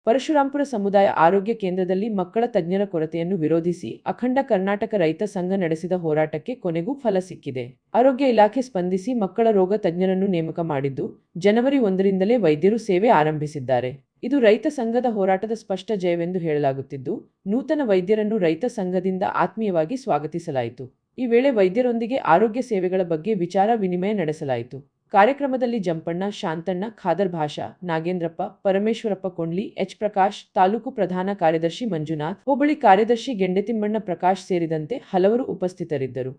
ಪರಶುರಾಂಪುರ ಸಮುದಾಯ ಆರೋಗ್ಯ ಕೇಂದ್ರದಲ್ಲಿ ಮಕ್ಕಳ ತಜ್ಞರ ಕೊರತೆಯನ್ನು ವಿರೋಧಿಸಿ ಅಖಂಡ ಕರ್ನಾಟಕ ರೈತ ಸಂಘ ನಡೆಸಿದ ಹೋರಾಟಕ್ಕೆ ಕೊನೆಗೂ ಫಲ ಸಿಕ್ಕಿದೆ. ಆರೋಗ್ಯ ಇಲಾಖೆ ಸ್ಪಂದಿಸಿ ಮಕ್ಕಳ ರೋಗ ತಜ್ಞರನ್ನು ನೇಮಕ ಮಾಡಿದ್ದು, ಜನವರಿ 1ರಿಂದಲೇ ವೈದ್ಯರು ಸೇವೆ ಆರಂಭಿಸಿದ್ದಾರೆ. ಇದು ರೈತ ಸಂಘದ ಹೋರಾಟದ ಸ್ಪಷ್ಟ ಜಯವೆಂದು ಹೇಳಲಾಗುತ್ತಿದ್ದು, ನೂತನ ವೈದ್ಯರನ್ನು ರೈತ ಸಂಘದಿಂದ ಆತ್ಮೀಯವಾಗಿ ಸ್ವಾಗತಿಸಲಾಯಿತು. ಈ ವೇಳೆ ವೈದ್ಯರೊಂದಿಗೆ ಆರೋಗ್ಯ ಸೇವೆಗಳ ಬಗ್ಗೆ ವಿಚಾರ ವಿನಿಮಯ ನಡೆಸಲಾಯಿತು. ಕಾರ್ಯಕ್ರಮದಲ್ಲಿ ಜಂಪಣ್ಣ, ಶಾಂತಣ್ಣ, ಖಾದರ್ ಭಾಷಾ, ನಾಗೇಂದ್ರಪ್ಪ, ಪರಮೇಶ್ವರಪ್ಪ ಕೊಂಡ್ಲಿ, ಎಚ್ ಪ್ರಕಾಶ್, ತಾಲೂಕು ಪ್ರಧಾನ ಕಾರ್ಯದರ್ಶಿ ಮಂಜುನಾಥ್, ಹೋಬಳಿ ಕಾರ್ಯದರ್ಶಿ ಗೆಂಡೆತಿಮ್ಮಣ್ಣ ಪ್ರಕಾಶ್ ಸೇರಿದಂತೆ ಹಲವರು ಉಪಸ್ಥಿತರಿದ್ದರು.